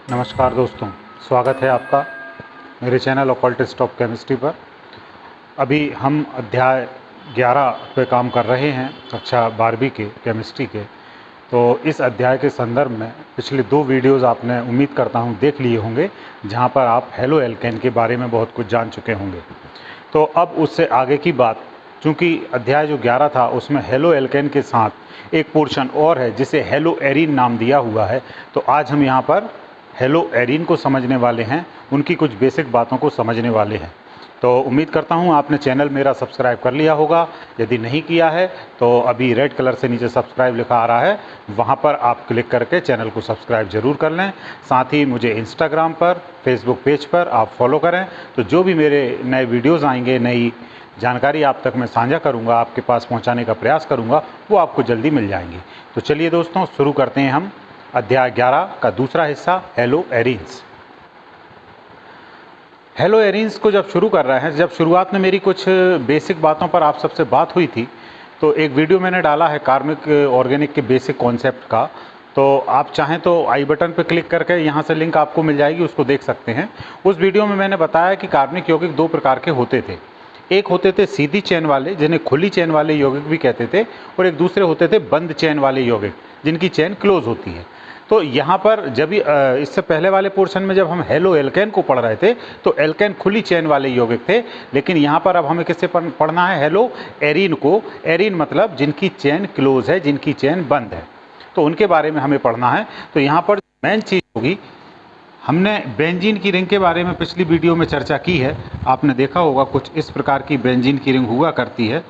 नमस्कार दोस्तों, स्वागत है आपका मेरे चैनल ऑकल्टिस्ट ऑफ केमिस्ट्री पर। अभी हम अध्याय 11 पे काम कर रहे हैं, कक्षा 12वीं के केमिस्ट्री के। तो इस अध्याय के संदर्भ में पिछले 2 वीडियोज़ आपने उम्मीद करता हूँ देख लिए होंगे, जहाँ पर आप हेलो एल्केन के बारे में बहुत कुछ जान चुके होंगे। तो अब उससे आगे की बात, चूँकि अध्याय जो 11 था उसमें हेलो एल्केन के साथ एक पोर्शन और है जिसे हेलो एरीन नाम दिया हुआ है। तो आज हम यहाँ पर हेलो एरीन को समझने वाले हैं, उनकी कुछ बेसिक बातों को समझने वाले हैं। तो उम्मीद करता हूँ आपने चैनल मेरा सब्सक्राइब कर लिया होगा। यदि नहीं किया है तो अभी रेड कलर से नीचे सब्सक्राइब लिखा आ रहा है, वहाँ पर आप क्लिक करके चैनल को सब्सक्राइब ज़रूर कर लें। साथ ही मुझे इंस्टाग्राम पर, फेसबुक पेज पर आप फॉलो करें, तो जो भी मेरे नए वीडियोज़ आएंगे, नई जानकारी आप तक मैं साझा करूँगा, आपके पास पहुँचाने का प्रयास करूँगा, वो आपको जल्दी मिल जाएंगी। तो चलिए दोस्तों, शुरू करते हैं हम अध्याय 11 का दूसरा हिस्सा, हेलो एरीन्स। हेलो एरीन्स को जब शुरू कर रहे हैं, जब शुरुआत में मेरी कुछ बेसिक बातों पर आप सबसे बात हुई थी, तो एक वीडियो मैंने डाला है कार्बनिक ऑर्गेनिक के बेसिक कॉन्सेप्ट का। तो आप चाहें तो आई बटन पर क्लिक करके यहाँ से लिंक आपको मिल जाएगी, उसको देख सकते हैं। उस वीडियो में मैंने बताया कि कार्बनिक यौगिक 2 प्रकार के होते थे। एक होते थे सीधी चेन वाले, जिन्हें खुली चेन वाले यौगिक भी कहते थे, और एक दूसरे होते थे बंद चेन वाले यौगिक, जिनकी चेन क्लोज होती है। तो यहाँ पर जब इससे पहले वाले पोर्शन में जब हम हेलो एल्केन को पढ़ रहे थे, तो एल्केन खुली चेन वाले यौगिक थे, लेकिन यहाँ पर अब हमें किससे पढ़ना है? हेलो एरीन को। एरीन मतलब जिनकी चेन क्लोज है, जिनकी चेन बंद है, तो उनके बारे में हमें पढ़ना है। तो यहाँ पर मेन चीज़ होगी, हमने बेंजीन की रिंग के बारे में पिछली वीडियो में चर्चा की है। आपने देखा होगा कुछ इस प्रकार की बेंजीन की रिंग हुआ करती है।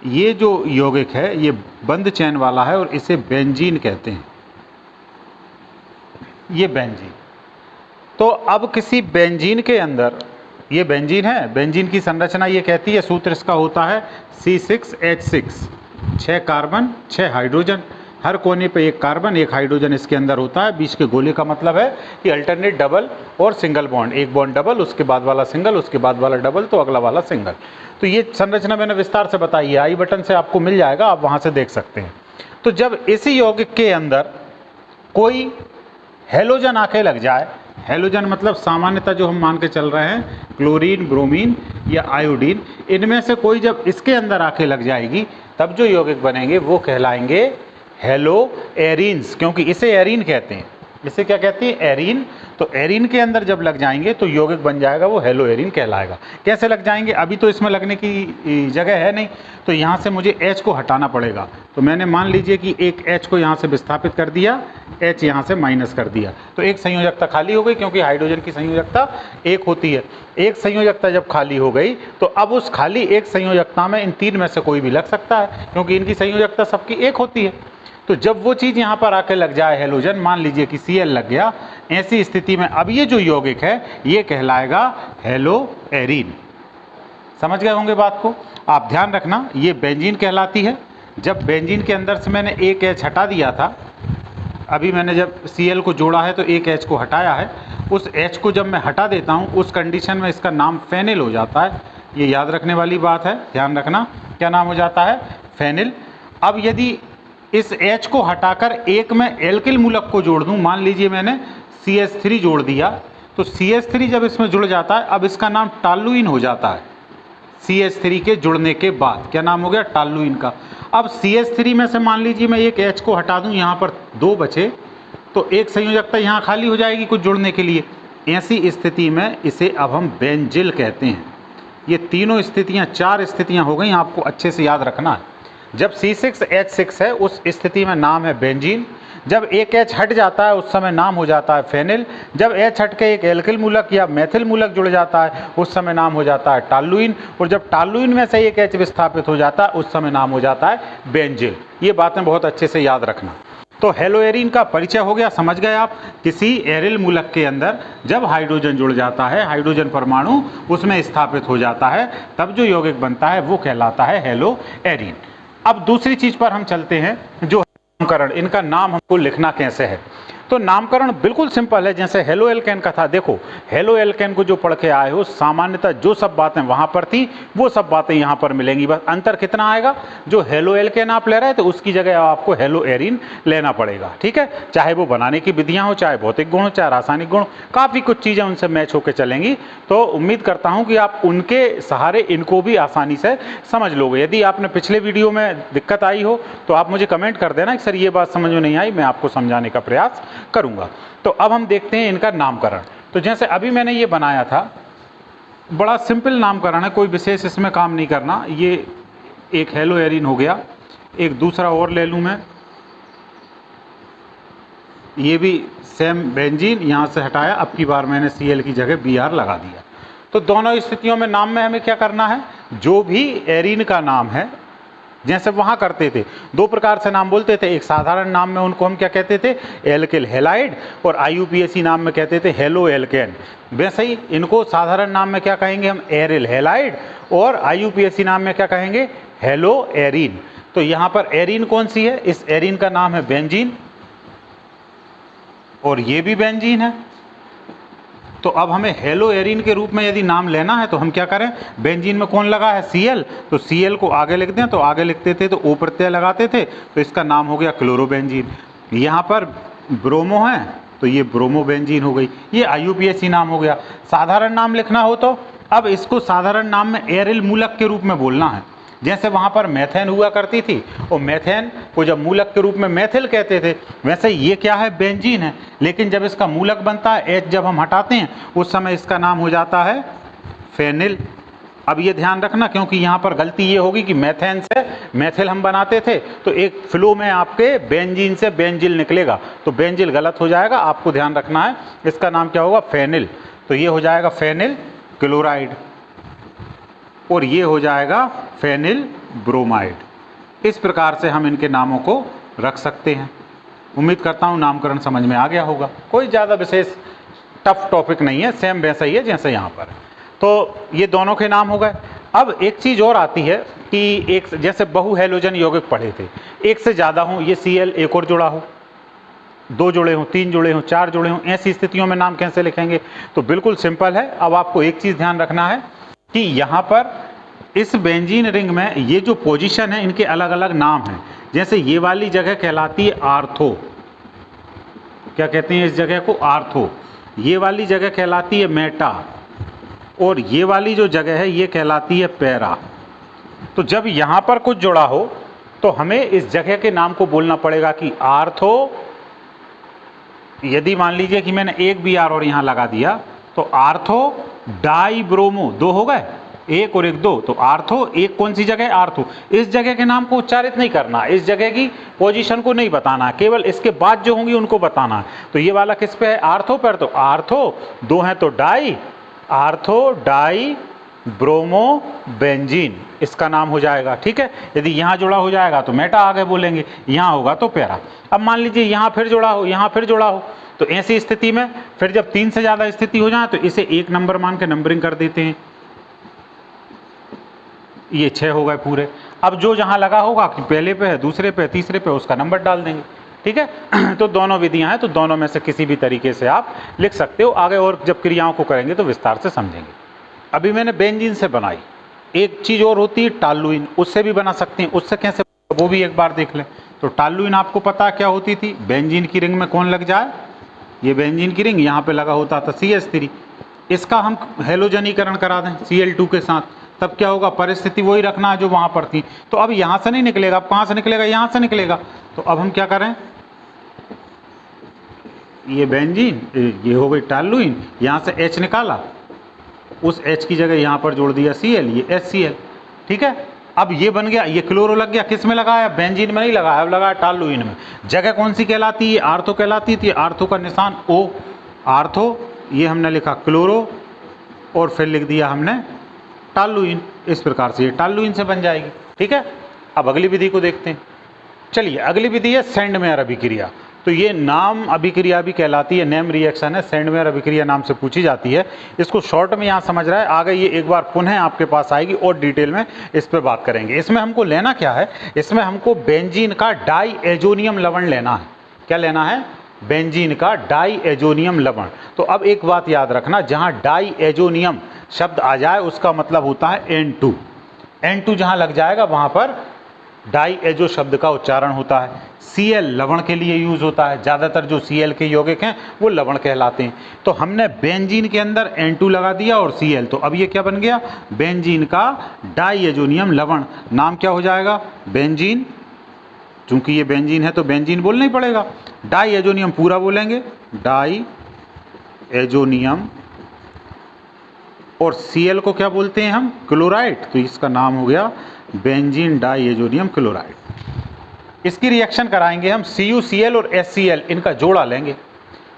ये जो यौगिक है ये बंद चेन वाला है और इसे बेंजीन कहते हैं, ये बेंजीन। तो अब किसी बेंजीन के अंदर, ये बेंजीन है, बेंजीन की संरचना ये कहती है, सूत्र इसका होता है C6H6, 6 कार्बन 6 हाइड्रोजन, हर कोने पे 1 कार्बन 1 हाइड्रोजन इसके अंदर होता है। बीच के गोले का मतलब है कि अल्टरनेट डबल और सिंगल बॉन्ड, एक बॉन्ड डबल, उसके बाद वाला सिंगल, उसके बाद वाला डबल, तो अगला वाला सिंगल। तो ये संरचना मैंने विस्तार से बताई है, आई बटन से आपको मिल जाएगा, आप वहाँ से देख सकते हैं। तो जब इसी यौगिक के अंदर कोई हेलोजन आके लग जाए, हेलोजन मतलब सामान्यतः जो हम मान के चल रहे हैं क्लोरीन, ब्रोमीन या आयोडीन, इनमें से कोई जब इसके अंदर आके लग जाएगी, तब जो यौगिक बनेंगे वो कहलाएंगे हेलो एरीन्स, क्योंकि इसे एरीन कहते हैं। इसे क्या कहते हैं? एरीन। तो एरीन के अंदर जब लग जाएंगे तो यौगिक बन जाएगा, वो हेलो एरीन कहलाएगा। कैसे लग जाएंगे? अभी तो इसमें लगने की जगह है नहीं, तो यहाँ से मुझे H को हटाना पड़ेगा। तो मैंने मान लीजिए कि एक H को यहाँ से विस्थापित कर दिया, H यहाँ से माइनस कर दिया, तो एक संयोजकता खाली हो गई, क्योंकि हाइड्रोजन की संयोजकता 1 होती है। एक संयोजकता जब खाली हो गई, तो अब उस खाली एक संयोजकता में इन 3 में से कोई भी लग सकता है, क्योंकि इनकी संयोजकता सबकी 1 होती है। तो जब वो चीज़ यहाँ पर आके लग जाए हेलोजन, मान लीजिए कि Cl लग गया, ऐसी स्थिति में अब ये जो यौगिक है ये कहलाएगा हेलो एरीन। समझ गए होंगे बात को? आप ध्यान रखना, ये बेंजीन कहलाती है। जब बेंजीन के अंदर से मैंने एक H हटा दिया था, अभी मैंने जब Cl को जोड़ा है तो एक H को हटाया है, उस H को जब मैं हटा देता हूँ उस कंडीशन में इसका नाम फेनिल हो जाता है। ये याद रखने वाली बात है, ध्यान रखना, क्या नाम हो जाता है? फेनिल। अब यदि इस H को हटाकर एक में एल्किल मूलक को जोड़ दूं, मान लीजिए मैंने CH3 जोड़ दिया, तो CH3 जब इसमें जुड़ जाता है, अब इसका नाम टालुइन हो जाता है। CH3 के जुड़ने के बाद क्या नाम हो गया? टालुइन का। अब CH3 में से मान लीजिए मैं एक H को हटा दूं, यहाँ पर 2 बचे, तो एक संयोजकता यहाँ खाली हो जाएगी कुछ जुड़ने के लिए। ऐसी स्थिति में इसे अब हम बेंजिल कहते हैं। ये तीनों स्थितियाँ, 4 स्थितियाँ हो गई, आपको अच्छे से याद रखना है। जब C6H6 है उस स्थिति में नाम है बेंजीन। जब एक H हट जाता है उस समय नाम हो जाता है फेनिल। जब H हट के एक एल्किल मूलक या मेथिल मूलक जुड़ जाता है उस समय नाम हो जाता है टालुइन। और जब टालुइन में से एक H विस्थापित हो जाता है उस समय नाम हो जाता है बेंजिल। ये बातें बहुत अच्छे से याद रखना। तो हेलो एरीन का परिचय हो गया, समझ गए आप? किसी एरिल मूलक के अंदर जब हाइड्रोजन जुड़ जाता है, हाइड्रोजन परमाणु उसमें स्थापित हो जाता है, तब जो यौगिक बनता है वो कहलाता है हेलो एरीन। अब दूसरी चीज पर हम चलते हैं, जो नामकरण, इनका नाम हमको लिखना कैसे है। तो नामकरण बिल्कुल सिंपल है, जैसे हेलो एल्केन का था। देखो हेलो एल्केन को जो पढ़ के आए हो, सामान्यतः जो सब बातें वहां पर थी वो सब बातें यहां पर मिलेंगी। बस अंतर कितना आएगा, जो हेलो एल्केन आप ले रहे थे उसकी जगह आपको हेलो एरीन लेना पड़ेगा। ठीक है, चाहे वो बनाने की विधियां हो, चाहे भौतिक गुण हो, चाहे रासायनिक गुण, काफी कुछ चीजें उनसे मैच होकर चलेंगी। तो उम्मीद करता हूं कि आप उनके सहारे इनको भी आसानी से समझ लोगे। यदि आपने पिछले वीडियो में दिक्कत आई हो तो आप मुझे कमेंट कर देना कि सर ये बात समझ में नहीं आई, मैं आपको समझाने का प्रयास करूंगा। तो अब हम देखते हैं इनका नामकरण। तो जैसे अभी मैंने ये बनाया था, बड़ा सिंपल नामकरण है, कोई विशेष इसमें काम नहीं करना। ये एक हेलो एरीन हो गया, एक दूसरा और ले लूं मैं, ये भी सेम बेंजीन, यहां से हटाया, अब की बार मैंने Cl की जगह Br लगा दिया। तो दोनों स्थितियों में नाम में हमें क्या करना है, जो भी एरीन का नाम है, जैसे वहां करते थे दो प्रकार से नाम बोलते थे, एक साधारण नाम में उनको हम क्या कहते थे, एल्किल हैलाइड, और IUPAC नाम में कहते थे हेलो एल्केन। वैसे ही इनको साधारण नाम में क्या कहेंगे हम, एरिल हैलाइड, और IUPAC नाम में क्या कहेंगे, हेलो एरीन। तो यहां पर एरीन कौन सी है, इस एरीन का नाम है बेंजीन, और ये भी बेंजीन है। तो अब हमें हेलो एरीन के रूप में यदि नाम लेना है तो हम क्या करें, बेंजीन में कौन लगा है, Cl, तो Cl को आगे लिख दें, तो आगे लिखते थे तो O प्रत्यय लगाते थे, तो इसका नाम हो गया क्लोरोबेंजीन। यहाँ पर ब्रोमो है तो ये ब्रोमोबेंजीन हो गई, ये IUPAC नाम हो गया। साधारण नाम लिखना हो तो अब इसको साधारण नाम में एरिल मूलक के रूप में बोलना है। जैसे वहाँ पर मेथेन हुआ करती थी, और मेथेन को जब मूलक के रूप में मेथिल कहते थे, वैसे ये क्या है, बेंजीन है। लेकिन जब इसका मूलक बनता है, H जब हम हटाते हैं, उस समय इसका नाम हो जाता है फेनिल। अब ये ध्यान रखना, क्योंकि यहाँ पर गलती ये होगी कि मेथेन से मेथिल हम बनाते थे, तो एक फ्लो में आपके बेंजीन से बेंजिल निकलेगा, तो बेंजिल गलत हो जाएगा। आपको ध्यान रखना है, इसका नाम क्या होगा, फेनिल। तो ये हो जाएगा फेनिल क्लोराइड, और ये हो जाएगा फेनिल ब्रोमाइड। इस प्रकार से हम इनके नामों को रख सकते हैं। उम्मीद करता हूँ नामकरण समझ में आ गया होगा। कोई ज़्यादा विशेष टफ टॉपिक नहीं है, सेम वैसा ही है जैसे यहाँ पर। तो ये दोनों के नाम हो गए। अब एक चीज़ और आती है कि एक जैसे बहु हैलोजन यौगिक पढ़े थे, एक से ज़्यादा हो, ये Cl एक और जुड़ा हो, दो जुड़े हों, तीन जुड़े हों, चार जुड़े हों, ऐसी स्थितियों में नाम कैसे लिखेंगे। तो बिल्कुल सिंपल है। अब आपको एक चीज़ ध्यान रखना है कि यहाँ पर इस बेंजीन रिंग में ये जो पोजीशन है, इनके अलग अलग नाम हैं। जैसे ये वाली जगह कहलाती है आर्थो, क्या कहते हैं इस जगह को, आर्थो। ये वाली जगह कहलाती है मेटा, और ये वाली जो जगह है ये कहलाती है पैरा। तो जब यहाँ पर कुछ जुड़ा हो तो हमें इस जगह के नाम को बोलना पड़ेगा कि आर्थो। यदि मान लीजिए कि मैंने एक Br और यहाँ लगा दिया, तो आर्थो डाई ब्रोमो, दो हो गए, एक और एक दो, तो आर्थो। एक कौन सी जगह, आर्थो। इस जगह के नाम को उच्चारित नहीं करना, इस जगह की पोजीशन को नहीं बताना, केवल इसके बाद जो होंगी उनको बताना है। तो ये वाला किस पे है, आर्थो पर, तो आर्थो। दो हैं तो di, ortho dibromobenzene, इसका नाम हो जाएगा। ठीक है, यदि यहाँ जुड़ा हो जाएगा तो मेटा आगे बोलेंगे, यहाँ होगा तो पैरा। अब मान लीजिए यहाँ फिर जुड़ा हो, यहाँ फिर जुड़ा हो, तो ऐसी स्थिति में फिर जब तीन से ज़्यादा स्थिति हो जाए तो इसे एक नंबर मान के नंबरिंग कर देते हैं। ये 6 हो गए पूरे। अब जो जहाँ लगा होगा कि पहले पे है, दूसरे पे, तीसरे पे, उसका नंबर डाल देंगे। ठीक है, तो दोनों विधियां हैं, तो दोनों में से किसी भी तरीके से आप लिख सकते हो। आगे और जब क्रियाओं को करेंगे तो विस्तार से समझेंगे। अभी मैंने बेंजीन से बनाई, एक चीज़ और होती है टालुइन, उससे भी बना सकते हैं। उससे कैसे, वो भी एक बार देख लें। तो टालुइन आपको पता क्या होती थी, बेंजीन की रिंग में कौन लग जाए, ये बेंजीन की रिंग, यहाँ पे लगा होता था CH3। इसका हम हेलोजनीकरण करा दें Cl2 के साथ, तब क्या होगा, परिस्थिति वही रखना है जो वहाँ पर थी। तो अब यहाँ से नहीं निकलेगा, अब कहाँ से निकलेगा, यहाँ से निकलेगा। तो अब हम क्या करें, ये बेंजीन, ये हो गई टालुइन, यहाँ से H निकाला, उस H की जगह यहाँ पर जोड़ दिया Cl, ये HCl। ठीक है, अब ये बन गया, ये क्लोरो लग गया, किस में लगाया, बेंजीन में नहीं लगाया, अब लगाया टालुइन में। जगह कौन सी कहलाती है, आर्थो कहलाती थी। आर्थो का निशान O, आर्थो, ये हमने लिखा क्लोरो, और फिर लिख दिया हमने टालुइन। इस प्रकार से ये टालुइन से बन जाएगी। ठीक है, अब अगली विधि को देखते हैं। चलिए, अगली विधि है सेंडमेयर अभिक्रिया। तो ये नाम अभिक्रिया भी कहलाती है, नेम रिएक्शन है, सेंडमेयर अभिक्रिया नाम से पूछी जाती है। इसको शॉर्ट में यहाँ समझ रहा है, आगे ये एक बार पुनः आपके पास आएगी और डिटेल में इस पर बात करेंगे। इसमें हमको लेना क्या है, इसमें हमको बेंजीन का डाई एजोनियम लवण लेना है। क्या लेना है, बेंजीन का डाई एजोनियम लवण। तो अब एक बात याद रखना, जहां डाई एजोनियम शब्द आ जाए उसका मतलब होता है N2। N2 जहां लग जाएगा वहां पर डाई एजो शब्द का उच्चारण होता है। Cl लवण के लिए यूज होता है, ज़्यादातर जो Cl के यौगिक हैं वो लवण कहलाते हैं। तो हमने बेंजीन के अंदर N2 लगा दिया और Cl, तो अब ये क्या बन गया, बेंजीन का डाई एजोनियम लवण। नाम क्या हो जाएगा, बेंजीन। चूंकि ये बेंजीन है तो बेंजीन बोलना ही पड़ेगा। डाई एजोनियम पूरा बोलेंगे, डाई एजोनियम, और Cl को क्या बोलते हैं हम, क्लोराइड। तो इसका नाम हो गया बेंजीन डाई एजोनियम क्लोराइड। इसकी रिएक्शन कराएंगे हम CuCl और HCl, इनका जोड़ा लेंगे,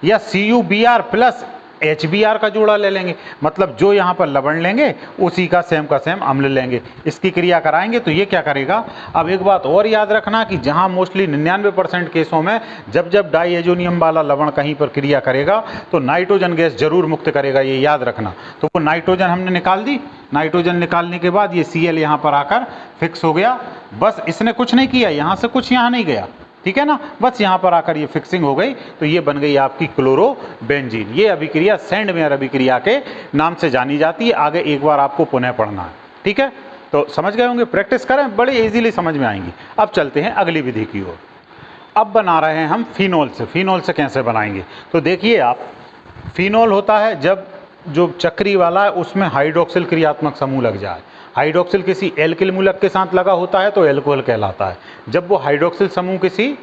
या CuBr प्लस HBr का जोड़ा ले लेंगे। मतलब जो यहाँ पर लवण लेंगे उसी का सेम अम्ल लेंगे। इसकी क्रिया कराएंगे तो ये क्या करेगा। अब एक बात और याद रखना कि जहाँ मोस्टली 99% केसों में जब जब डाई एजोनियम वाला लवण कहीं पर क्रिया करेगा तो नाइट्रोजन गैस जरूर मुक्त करेगा, ये याद रखना। तो वो नाइट्रोजन हमने निकाल दी, नाइट्रोजन निकालने के बाद ये Cl यहाँ पर आकर फिक्स हो गया। बस इसने कुछ नहीं किया, यहाँ से कुछ यहाँ नहीं गया, ठीक है ना, बस यहाँ पर आकर ये फिक्सिंग हो गई। तो ये बन गई आपकी क्लोरोबेंजीन। ये अभिक्रिया सैंडमेयर अभिक्रिया के नाम से जानी जाती है। आगे एक बार आपको पुनः पढ़ना है, ठीक है। तो समझ गए होंगे, प्रैक्टिस करें, बड़े इजीली समझ में आएंगी। अब चलते हैं अगली विधि की ओर। अब बना रहे हैं हम फिनोल से। फिनोल से कैसे बनाएंगे, तो देखिए आप, फिनोल होता है जब जो चक्री वाला है उसमें हाइड्रोक्सिल क्रियात्मक समूह लग जाए। हाइड्रोक्सिल किसी एल्किल मूलक के साथ लगा होता है तो एल्कोहल कहलाता है। जब वो हाइड्रोक्सिल समूह किसी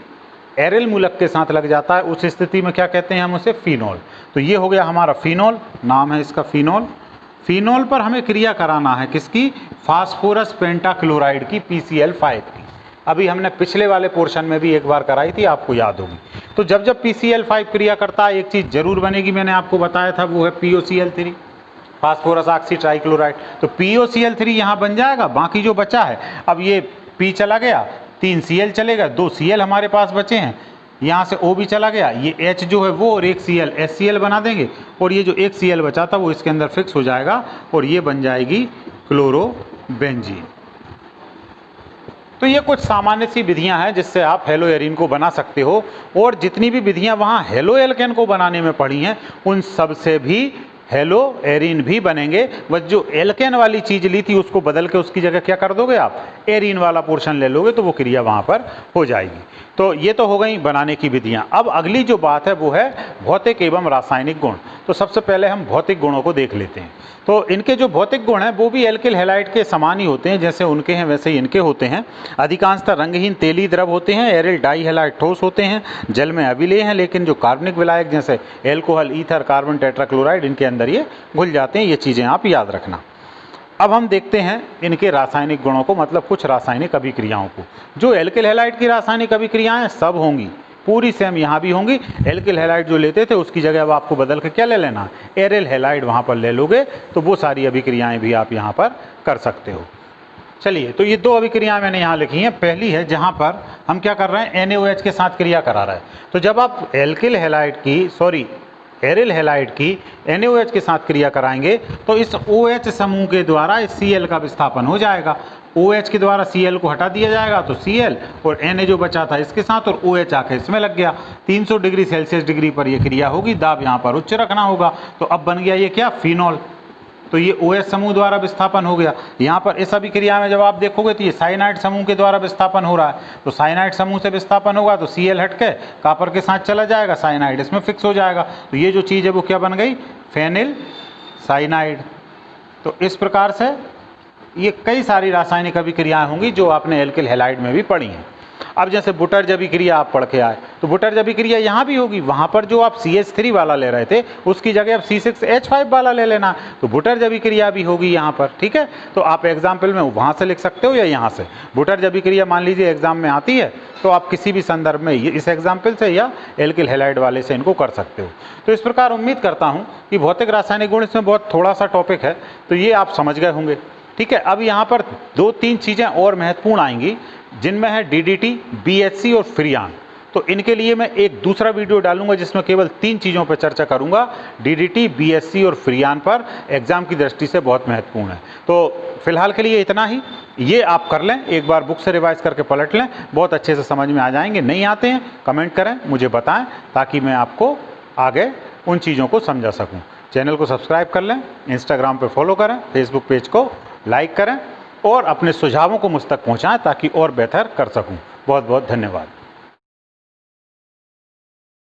एरिल मूलक के साथ लग जाता है उस स्थिति में क्या कहते हैं हम उसे, फिनोल। तो ये हो गया हमारा फिनोल, नाम है इसका फिनोल। फिनोल पर हमें क्रिया कराना है किसकी, फास्फोरस पेंटाक्लोराइड की, PCl5 की। अभी हमने पिछले वाले पोर्शन में भी एक बार कराई थी, आपको याद होगी। तो जब जब PCl5 क्रिया करता है एक चीज़ जरूर बनेगी, मैंने आपको बताया था, वो है POCl3, फास्फोरस ऑक्सी ट्राइक्लोराइड। तो POCl3 यहाँ बन जाएगा। बाकी जो बचा है, अब ये P चला गया, 3 Cl चलेगा, 2 Cl हमारे पास बचे हैं, यहाँ से O भी चला गया, ये H जो है वो और एक Cl HCl बना देंगे, और ये जो एक Cl बचा था वो इसके अंदर फिक्स हो जाएगा और ये बन जाएगी क्लोरोबेंजीन। तो ये कुछ सामान्य सी विधियां हैं जिससे आप हेलो एरीन को बना सकते हो, और जितनी भी विधियां वहाँ हेलो एल्केन को बनाने में पड़ी हैं उन सब से भी हेलो एरीन भी बनेंगे। बस जो एल्केन वाली चीज़ ली थी उसको बदल के उसकी जगह क्या कर दोगे आप, एरीन वाला पोर्शन ले लोगे, तो वो क्रिया वहाँ पर हो जाएगी। तो ये तो हो गई बनाने की विधियाँ। अब अगली जो बात है वो है भौतिक एवं रासायनिक गुण। तो सबसे पहले हम भौतिक गुणों को देख लेते हैं। तो इनके जो भौतिक गुण हैं वो भी एल्किल हैलाइड के समान ही होते हैं, जैसे उनके हैं वैसे ही इनके होते हैं। अधिकांशतः रंगहीन तेली द्रव होते हैं, एरिल डाई हैलाइड ठोस होते हैं, जल में अविलेय हैं, लेकिन जो कार्बनिक विलायक जैसे एल्कोहल, ईथर, कार्बन टेट्राक्लोराइड, इनके अंदर ये घुल जाते हैं। ये चीज़ें आप याद रखना। अब हम देखते हैं इनके रासायनिक गुणों को, मतलब कुछ रासायनिक अभिक्रियाओं को। जो एल्किल हैलाइड की रासायनिक अभिक्रियाएं सब होंगी, पूरी सेम यहाँ भी होंगी। एल्किल हैलाइड जो लेते थे उसकी जगह अब आपको बदल के क्या ले लेना, एरिल हैलाइड वहाँ पर ले लोगे, तो वो सारी अभिक्रियाएं भी आप यहाँ पर कर सकते हो। चलिए, तो ये 2 अभिक्रियाएं मैंने यहाँ लिखी हैं। पहली है जहाँ पर हम क्या कर रहे हैं, NaOH के साथ क्रिया करा रहे हैं। तो जब आप एल्किल हैलाइड की एरिल हैलाइड की NaOH के साथ क्रिया कराएंगे तो इस OH समूह के द्वारा इस Cl का विस्थापन हो जाएगा। OH के द्वारा Cl को हटा दिया जाएगा तो Cl, और Na जो बचा था इसके साथ, और OH आके इसमें लग गया। 300 डिग्री सेल्सियस डिग्री पर यह क्रिया होगी, दाब यहाँ पर उच्च रखना होगा। तो अब बन गया ये क्या, फिनोल। तो ये OH समूह द्वारा विस्थापन हो गया। यहाँ पर इस अभिक्रिया में जब आप देखोगे तो ये साइनाइड समूह के द्वारा विस्थापन हो रहा है। तो साइनाइड समूह से विस्थापन होगा तो Cl हट के कॉपर के साथ चला जाएगा, साइनाइड इसमें फिक्स हो जाएगा। तो ये जो चीज़ है वो क्या बन गई, फेनिल साइनाइड। तो इस प्रकार से ये कई सारी रासायनिक अभिक्रियाएं होंगी जो आपने एल्किल हैलाइड में भी पढ़ी हैं। अब जैसे बुटर्ज अभिक्रिया आप पढ़ के आए, तो बुटर्ज अभिक्रिया यहाँ भी होगी। वहाँ पर जो आप CH3 वाला ले रहे थे उसकी जगह आप C6H5 वाला ले लेना, तो बुटर्ज अभिक्रिया भी होगी यहाँ पर, ठीक है। तो आप एग्जाम्पल में वहाँ से लिख सकते हो या यहाँ से। बुटर्ज अभिक्रिया मान लीजिए एग्जाम में आती है तो आप किसी भी संदर्भ में इस एग्जाम्पल से या एल्किल हैलाइड वाले से इनको कर सकते हो। तो इस प्रकार उम्मीद करता हूँ कि भौतिक रासायनिक गुण इसमें बहुत थोड़ा सा टॉपिक है, तो ये आप समझ गए होंगे, ठीक है। अब यहाँ पर 2-3 चीज़ें और महत्वपूर्ण आएंगी जिनमें है DDT, BHC और फ्रियान। तो इनके लिए मैं एक दूसरा वीडियो डालूंगा जिसमें केवल 3 चीज़ों पर चर्चा करूंगा। डीडीटी, बीएससी और फ्रीयान पर एग्जाम की दृष्टि से बहुत महत्वपूर्ण है। तो फिलहाल के लिए इतना ही। ये आप कर लें, एक बार बुक से रिवाइज करके पलट लें, बहुत अच्छे से समझ में आ जाएंगे। नहीं आते हैं कमेंट करें, मुझे बताएं, ताकि मैं आपको आगे उन चीज़ों को समझा सकूं। चैनल को सब्सक्राइब कर लें, इंस्टाग्राम पे फॉलो करें, फेसबुक पेज को लाइक करें और अपने सुझावों को मुझ तक पहुंचाएं ताकि और बेहतर कर सकूं। बहुत बहुत धन्यवाद।